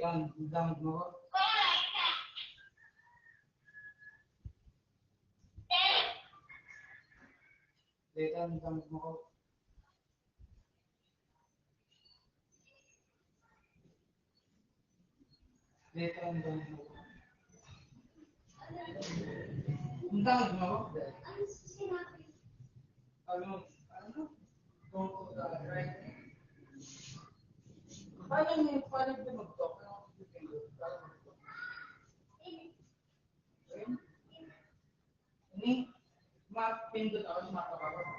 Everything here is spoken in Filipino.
Yan, ang damag mo ko. Yan, ang damag mo ko. Yan, ang damag mo ko. Ang damag mo ko. Ano? Paano ba mag-talk? Ini, mapindot ako sa makabawa.